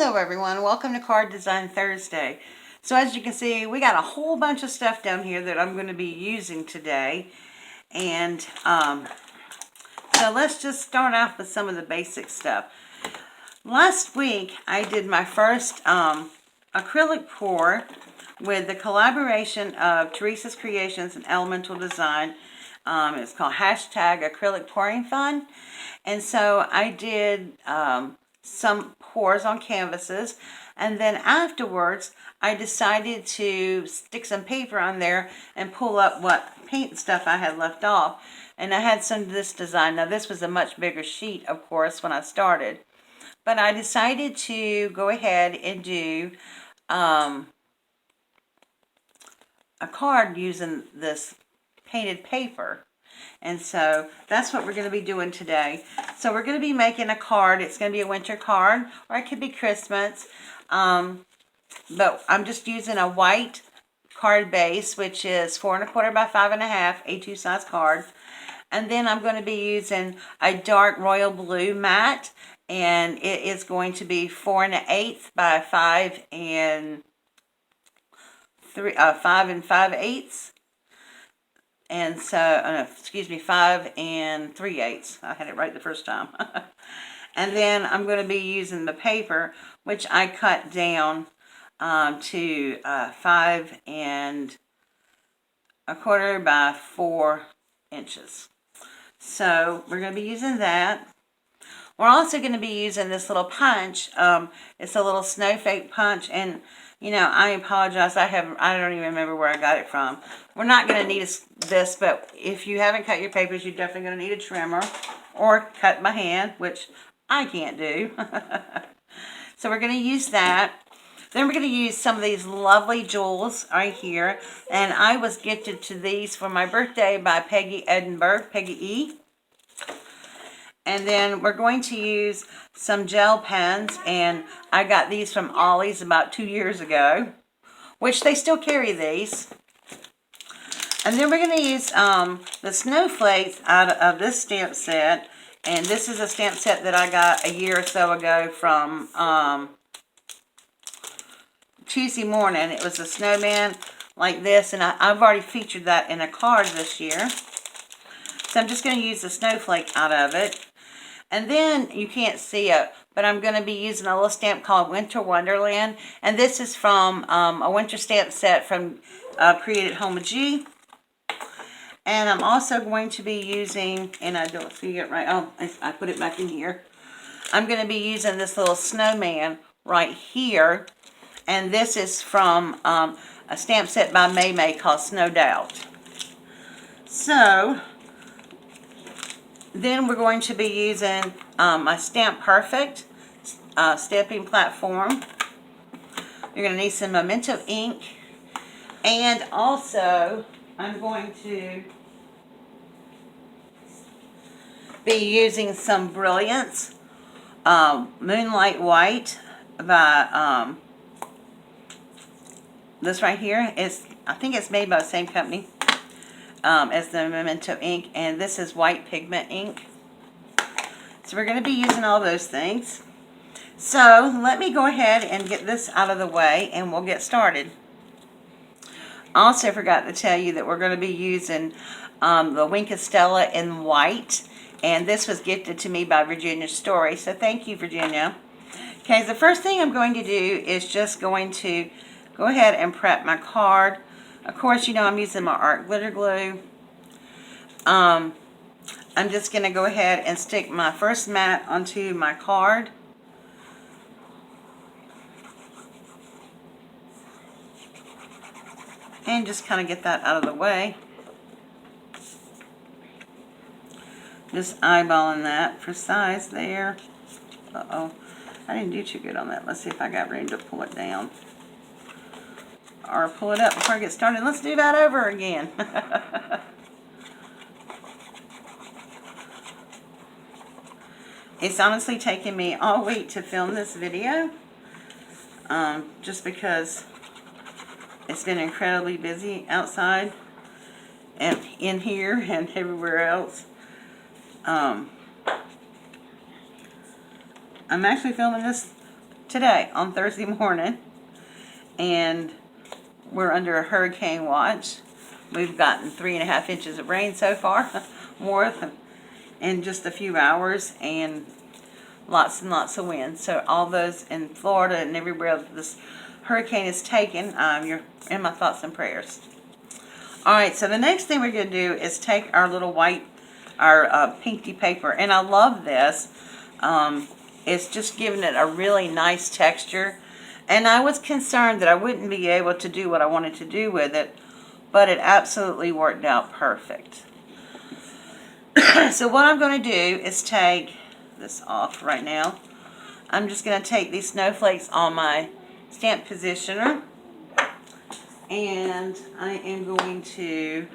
Hello everyone, welcome to Card Design Thursday. So as you can see, we got a whole bunch of stuff down here that I'm going to be using today. And so let's just start off with some of the basic stuff. Last week I did my first acrylic pour with the collaboration of Teresa's Creations and Elemental Design. It's called #Acrylic Pouring Fun. And so I did some pours on canvases, and then afterwards I decided to stick some paper on there and pull up what paint stuff I had left off, and I had some of this design. Now this was a much bigger sheet, of course, when I started, but I decided to go ahead and do a card using this painted paper. And so that's what we're going to be doing today. So we're going to be making a card. It's going to be a winter card, or it could be Christmas. But I'm just using a white card base, which is 4 1/4 by 5 1/2, A2 size card. And then I'm going to be using a dark royal blue matte, and it is going to be 4 1/8 by 5 5 5/8. And so, excuse me, 5 3/8. I had it right the first time. And then I'm going to be using the paper, which I cut down to 5 1/4 by 4 inches. So we're going to be using that. We're also going to be using this little punch. It's a little snowflake punch, and you know, I apologize. I don't even remember where I got it from. We're not going to need this, but if you haven't cut your papers, you're definitely going to need a trimmer or cut by hand, which I can't do. So we're going to use that. Then we're going to use some of these lovely jewels right here, and I was gifted to these for my birthday by Peggy E. And then we're going to use some gel pens, and I got these from Ollie's about 2 years ago, which they still carry these. And then we're going to use the snowflakes out of this stamp set, and this is a stamp set that I got a year or so ago from Tuesday Morning. It was a snowman like this, and I've already featured that in a card this year. So I'm just going to use the snowflake out of it. And then, you can't see it, but I'm going to be using a little stamp called Winter Wonderland. And this is from a winter stamp set from Created Home with G. And I'm also going to be using, and I don't see it right, oh, I put it back in here. I'm going to be using this little snowman right here. And this is from a stamp set by May called Snow Doubt. So then we're going to be using my Stamp Perfect stamping platform. You're going to need some Memento ink. And also, I'm going to be using some Brilliance Moonlight White by this right here. I think it's made by the same company as the Memento ink, and this is white pigment ink. So we're going to be using all those things. So let me go ahead and get this out of the way, and we'll get started. Also forgot to tell you that we're going to be using the Wink of Stella in white, and this was gifted to me by Virginia Story, so thank you, Virginia. Okay, the first thing I'm going to do is just going to go ahead and prep my card. Of course, you know I'm using my art glitter glue. I'm just going to go ahead and stick my first mat onto my card. And just kind of get that out of the way. Just eyeballing that for size there. Uh-oh, I didn't do too good on that. Let's see if I got ready to pull it down. Or pull it up before I get started. Let's do that over again. It's honestly taken me all week to film this video. Just because it's been incredibly busy outside and in here and everywhere else. I'm actually filming this today on Thursday morning, and we're under a hurricane watch. We've gotten 3.5 inches of rain so far, more in just a few hours, and lots and lots of wind. So all those in Florida and everywhere this hurricane is taken, you're in my thoughts and prayers. Alright, so the next thing we're going to do is take our little white, our pinky paper, and I love this. It's just giving it a really nice texture, and I was concerned that I wouldn't be able to do what I wanted to do with it, but it absolutely worked out perfect. So what I'm going to do is take this off right now. I'm just going to take these snowflakes on my stamp positioner, and I am going to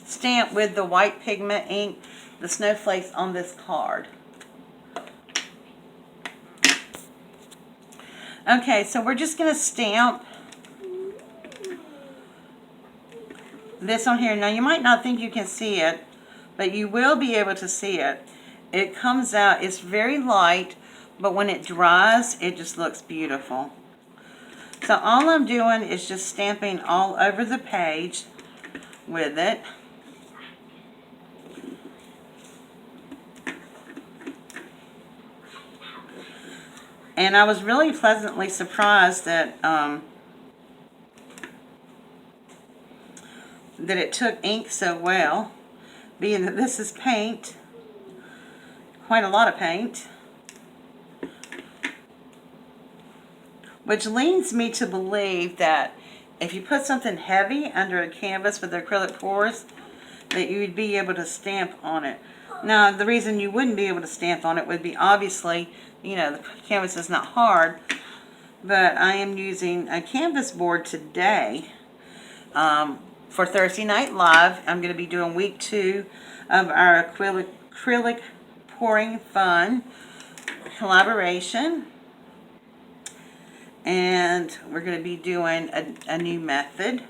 stamp with the white pigment ink the snowflakes on this card. Okay, so we're just going to stamp this on here. Now you might not think you can see it, but you will be able to see it. It comes out, it's very light, but when it dries, it just looks beautiful. So all I'm doing is just stamping all over the page with it. And I was really pleasantly surprised that that it took ink so well, being that this is paint, quite a lot of paint, which leads me to believe that if you put something heavy under a canvas with acrylic pours, that you would be able to stamp on it. Now, the reason you wouldn't be able to stamp on it would be, obviously, you know, the canvas is not hard, but I am using a canvas board today for Thursday Night Live. I'm going to be doing week 2 of our acrylic pouring fun collaboration, and we're going to be doing a new method.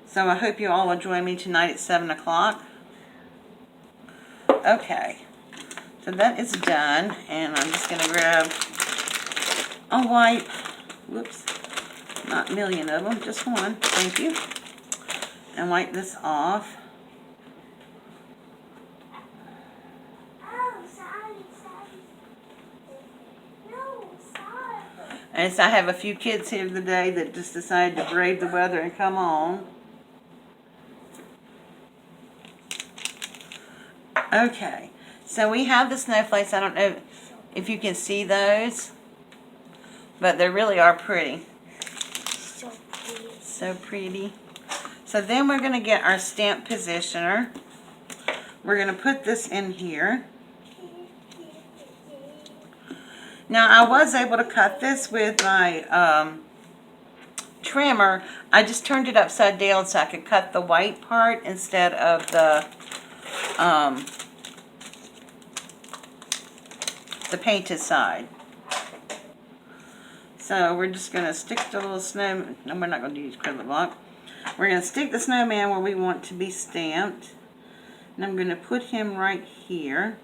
So I hope you all will join me tonight at 7 o'clock. Okay, so that is done, and I'm just going to grab a wipe. Whoops, not a million of them, just one. Thank you. And wipe this off. And so I have a few kids here today that just decided to brave the weather and come on. Okay, so we have the snowflakes. I don't know if you can see those, but they really are pretty. So pretty. So pretty. So then we're going to get our stamp positioner. We're going to put this in here. Now, I was able to cut this with my trimmer. I just turned it upside down so I could cut the white part instead of the painted side. So we're just going to stick the little snow. No, we're not going to use acrylic block. We're going to stick the snowman where we want to be stamped. And I'm going to put him right here.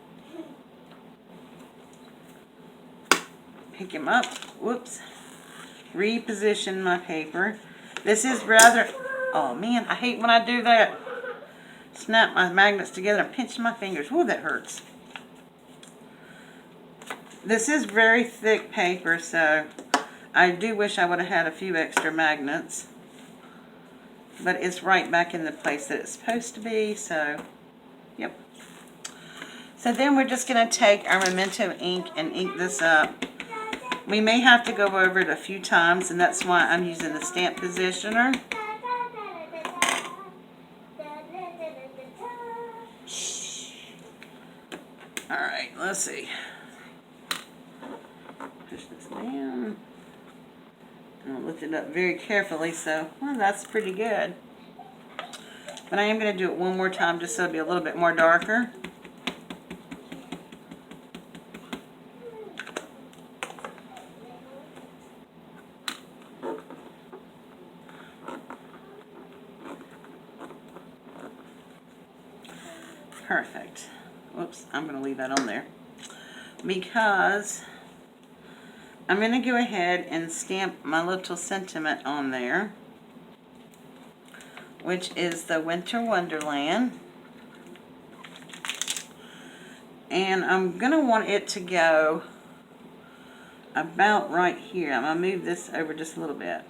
Pick him up. Whoops. Reposition my paper. This is rather... Oh man, I hate when I do that. Snap my magnets together and pinch my fingers. Ooh, that hurts. This is very thick paper, so I do wish I would have had a few extra magnets. But it's right back in the place that it's supposed to be, so, yep. So then we're just going to take our Memento ink and ink this up. We may have to go over it a few times, and that's why I'm using the stamp positioner. Alright, let's see. Push this down. And I'll lift it up very carefully, so, well, that's pretty good. But I am going to do it one more time just so it'll be a little bit more darker. Perfect. Whoops, I'm going to leave that on there. because I'm going to go ahead and stamp my little sentiment on there, which is the Winter Wonderland. And I'm going to want it to go about right here. I'm going to move this over just a little bit.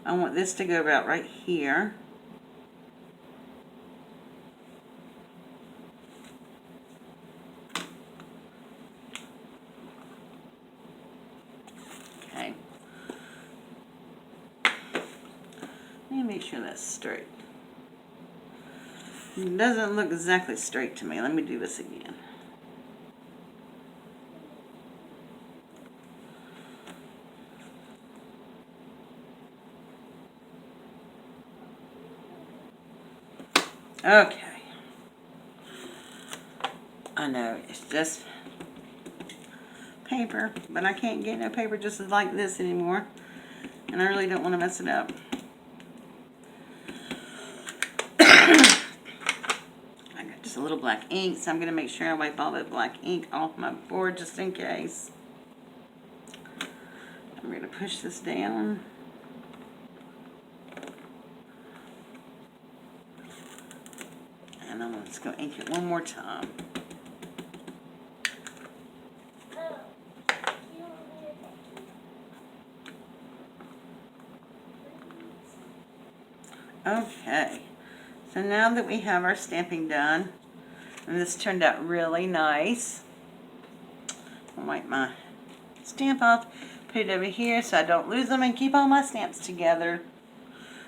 I want this to go about right here. Okay. Let me make sure that's straight. It doesn't look exactly straight to me. Let me do this again. Okay. I know, it's just paper, but I can't get no paper just like this anymore. And I really don't want to mess it up. I got just a little black ink, so I'm going to make sure I wipe all that black ink off my board just in case. I'm going to push this down. And I'm just going to ink it one more time. Okay, so now that we have our stamping done, and this turned out really nice, I'll wipe my stamp off, put it over here so I don't lose them, and keep all my stamps together,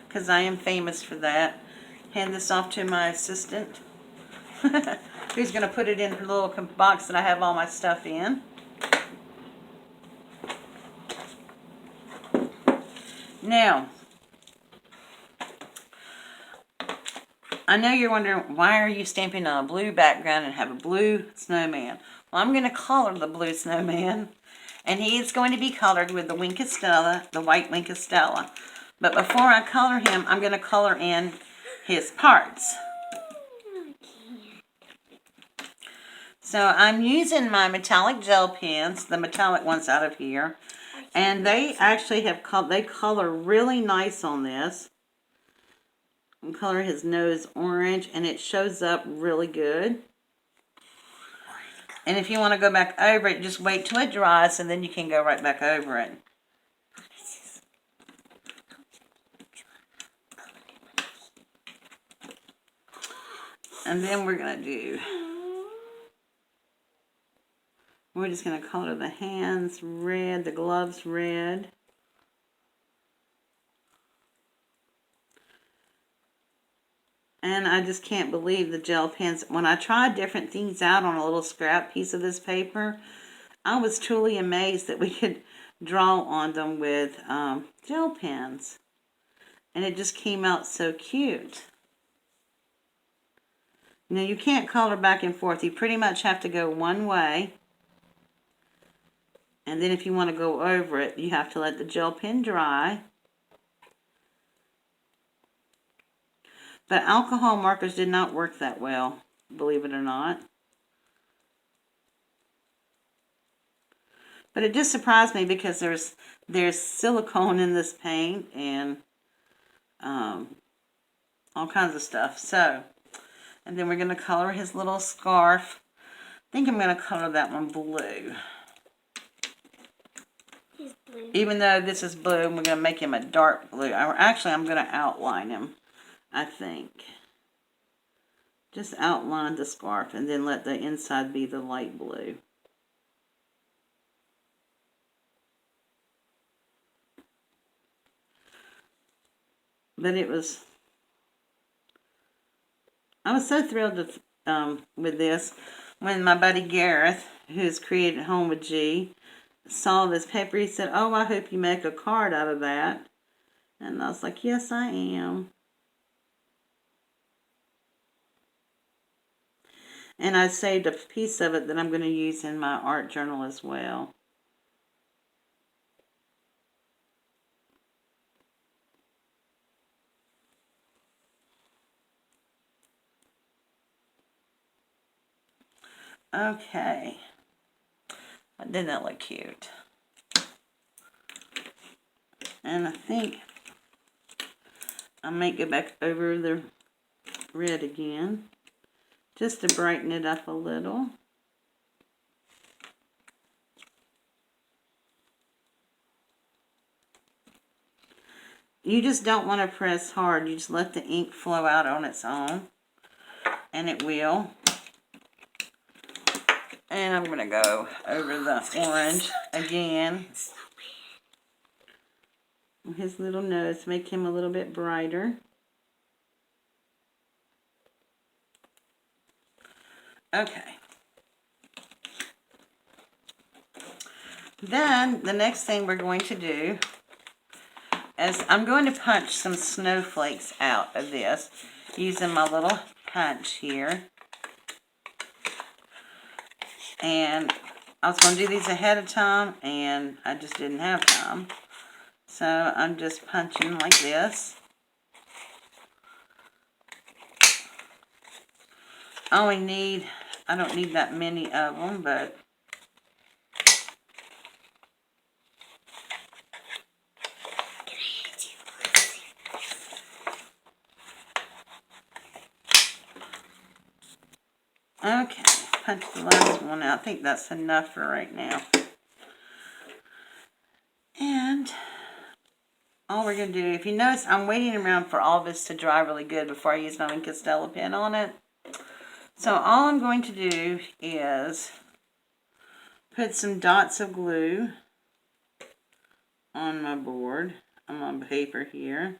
because I am famous for that. Hand this off to my assistant, who's going to put it in the little box that I have all my stuff in. Now, I know you're wondering, why are you stamping on a blue background and have a blue snowman? Well, I'm going to color the blue snowman, and he is going to be colored with the Wink of Stella, the white Wink of Stella. But before I color him, I'm going to color in his parts. So I'm using my metallic gel pens, the metallic ones out of here, and they actually have they color really nice on this. I'm coloring his nose orange, and it shows up really good. And if you want to go back over it, just wait till it dries, and then you can go right back over it. And then we're going to we're just going to color the hands red, the gloves red. And I just can't believe the gel pens. When I tried different things out on a little scrap piece of this paper, I was truly amazed that we could draw on them with gel pens. And it just came out so cute. Now, you can't color back and forth. You pretty much have to go one way. And then if you want to go over it, you have to let the gel pen dry. But alcohol markers did not work that well, believe it or not. But it just surprised me because there's silicone in this paint and all kinds of stuff. So, and then we're going to color his little scarf. I think I'm going to color that one blue. He's blue. Even though this is blue, we're going to make him a dark blue. Actually, I'm going to outline him, I think. Just outline the scarf and then let the inside be the light blue. But I was so thrilled with this when my buddy Gareth, who's created Home with G, saw this paper. He said, "Oh, I hope you make a card out of that." And I was like, "Yes, I am." And I saved a piece of it that I'm going to use in my art journal as well. Okay. Didn't that look cute? And I think I might go back over the red again, just to brighten it up a little. You just don't want to press hard. You just let the ink flow out on its own, and it will. And I'm going to go over the orange again. His little nose, make him a little bit brighter. Okay. Then the next thing we're going to do is I'm going to punch some snowflakes out of this using my little punch here. And I was going to do these ahead of time, and I just didn't have time. So I'm just punching like this. I don't need that many of them, but okay, punch the last one out. I think that's enough for right now. And all we're going to do, if you notice, I'm waiting around for all this to dry really good before I use my Castella pen on it. So all I'm going to do is put some dots of glue on my board, on my paper here.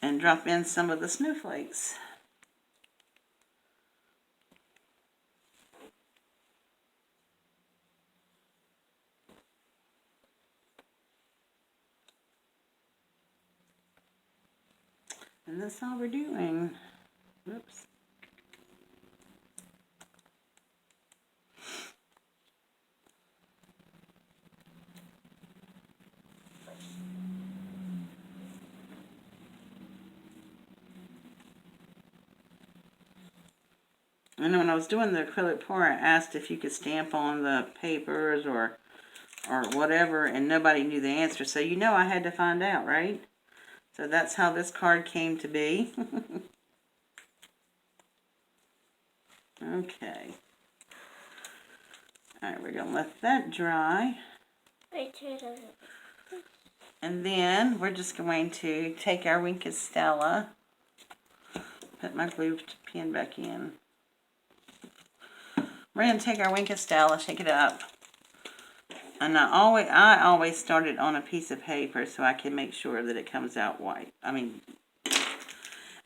And drop in some of the snowflakes. And that's all we're doing. Oops. And when I was doing the acrylic pour, I asked if you could stamp on the papers or whatever, and nobody knew the answer. So you know I had to find out, right? So that's how this card came to be. Okay. Alright, we're going to let that dry. And then we're just going to take our Castella, put my glue pen back in. We're going to take our Castella, shake it up. And I always start it on a piece of paper so I can make sure that it comes out white. And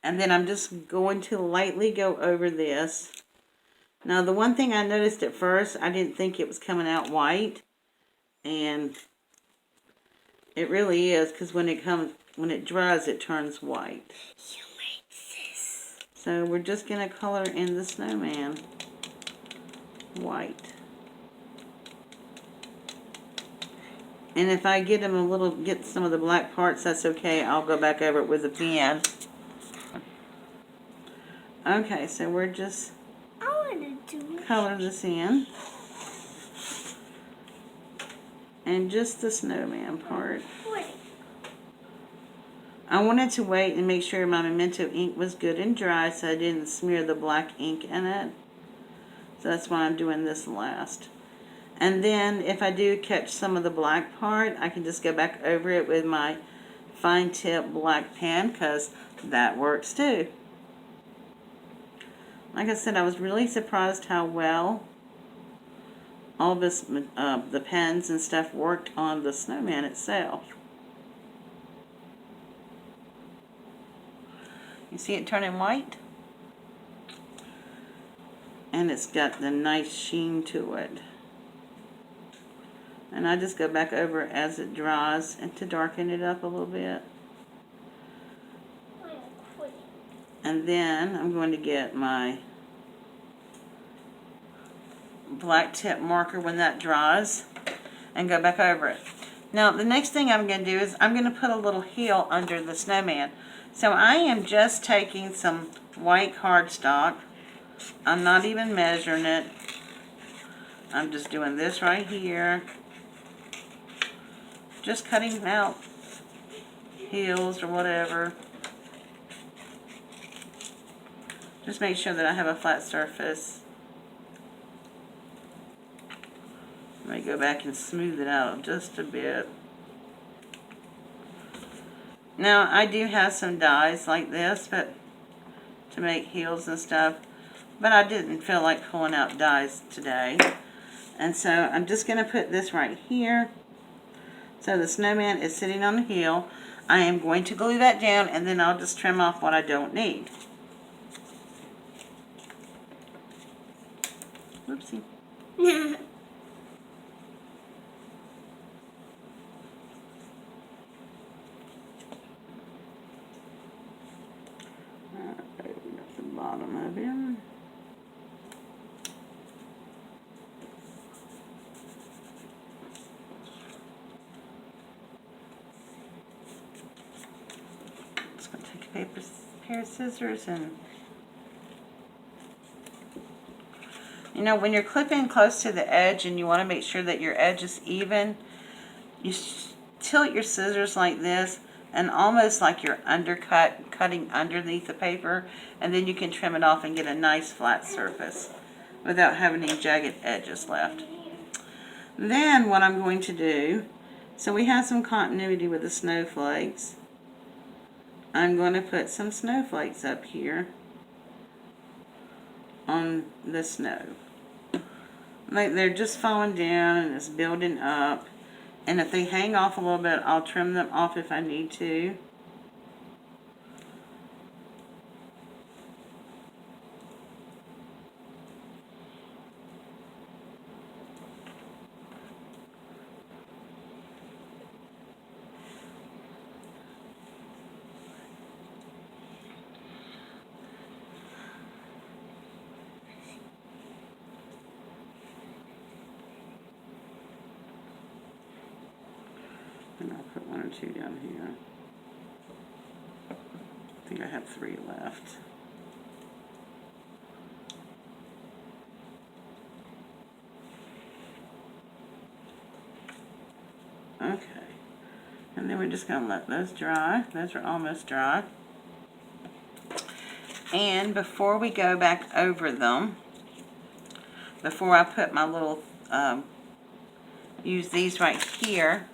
then I'm just going to lightly go over this. Now the one thing I noticed at first, I didn't think it was coming out white. And it really is, because when it dries, it turns white. You make this. So we're just going to color in the snowman white. And if I get some of the black parts, that's okay. I'll go back over it with a pen. Okay, so we're just color this in. And just the snowman part. I wanted to wait and make sure my Memento ink was good and dry so I didn't smear the black ink in it. So that's why I'm doing this last. And then if I do catch some of the black part, I can just go back over it with my fine tip black pen, because that works too. Like I said, I was really surprised how well all this, the pens and stuff worked on the snowman itself. You see it turning white? And it's got the nice sheen to it. And I just go back over it as it dries and to darken it up a little bit. And then I'm going to get my black tip marker when that dries and go back over it. Now the next thing I'm going to do is I'm going to put a little heel under the snowman. So I am just taking some white cardstock. I'm not even measuring it. I'm just doing this right here. Just cutting out heels or whatever. Just make sure that I have a flat surface. Let me go back and smooth it out just a bit. Now, I do have some dies like this, but to make heels and stuff, but I didn't feel like pulling out dies today. And so I'm just going to put this right here. So the snowman is sitting on the heel. I am going to glue that down, and then I'll just trim off what I don't need. Whoopsie. At the bottom of him. Just going to take a pair of scissors and, you know, when you're clipping close to the edge and you want to make sure that your edge is even, you tilt your scissors like this and almost like you're cutting underneath the paper, and then you can trim it off and get a nice flat surface without having any jagged edges left. Then what I'm going to do, so we have some continuity with the snowflakes. I'm going to put some snowflakes up here on the snow. Like they're just falling down and it's building up. And if they hang off a little bit, I'll trim them off if I need to. And I'll put 1 or 2 down here. I think I have 3 left. Okay. And then we're just going to let those dry. Those are almost dry. And before we go back over them, before I put my little, use these right here,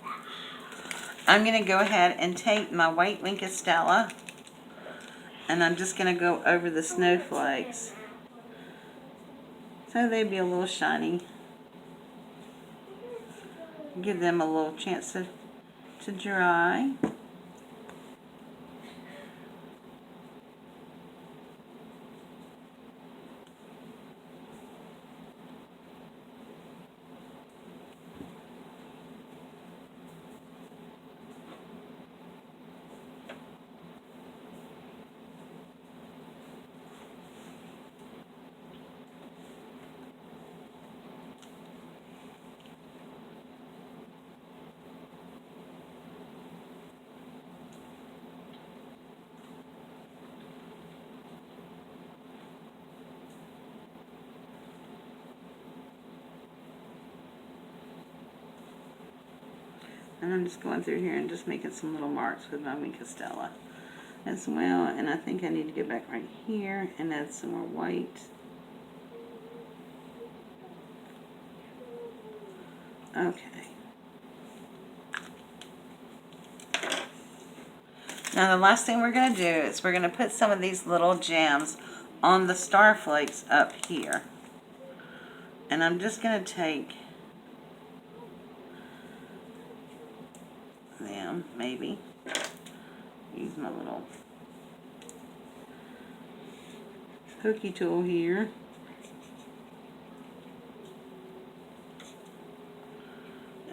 I'm going to go ahead and take my white Wink Stella, and I'm just going to go over the snowflakes so they'd be a little shiny. Give them a little chance to dry. And I'm just going through here and just making some little marks with my Wink Stella as well. And I think I need to get back right here and add some more white. Okay. Now the last thing we're going to do is we're going to put some of these little gems on the star flakes up here. And I'm just going to take them, maybe. Use my little pokey tool here.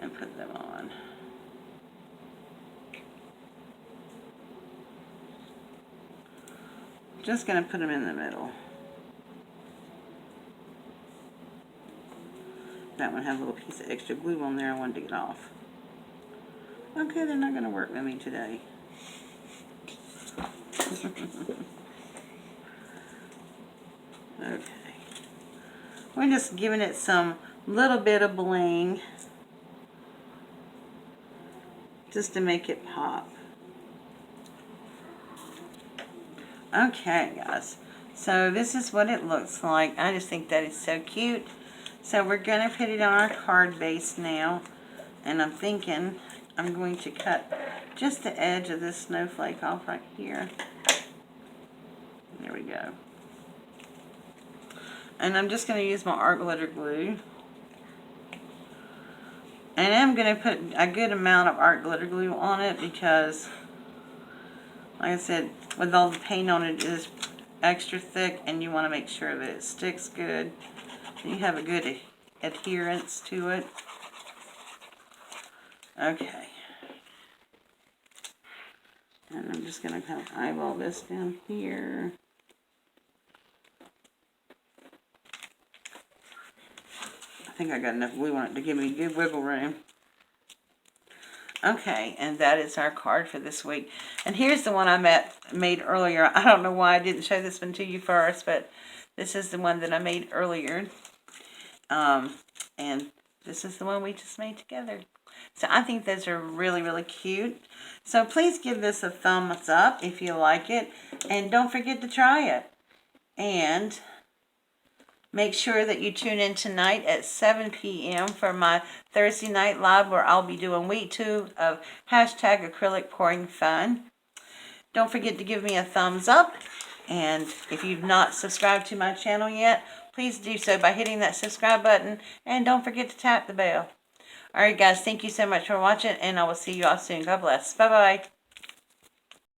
And put them on. Just going to put them in the middle. That one has a little piece of extra glue on there I wanted to get off. Okay, they're not going to work with me today. Okay. We're just giving it some little bit of bling just to make it pop. Okay, guys. So this is what it looks like. I just think that is so cute. So we're going to put it on our card base now. And I'm thinking I'm going to cut just the edge of this snowflake off right here. There we go. And I'm just going to use my art glitter glue. And I'm going to put a good amount of art glitter glue on it because, like I said, with all the paint on it, it is extra thick and you want to make sure that it sticks good. You have a good adherence to it. Okay. And I'm just going to kind of eyeball this down here. I think I got enough glue on it to give me good wiggle room. Okay, and that is our card for this week. And here's the one I made earlier. I don't know why I didn't show this one to you first, but this is the one that I made earlier. And this is the one we just made together. So I think those are really, really cute. So please give this a thumbs up if you like it. And don't forget to try it. And make sure that you tune in tonight at 7 p.m. for my Thursday night live where I'll be doing week 2 of #Acrylic Pouring Fun. Don't forget to give me a thumbs up. And if you've not subscribed to my channel yet, please do so by hitting that subscribe button. And don't forget to tap the bell. Alright guys, thank you so much for watching, and I will see you all soon. God bless. Bye-bye.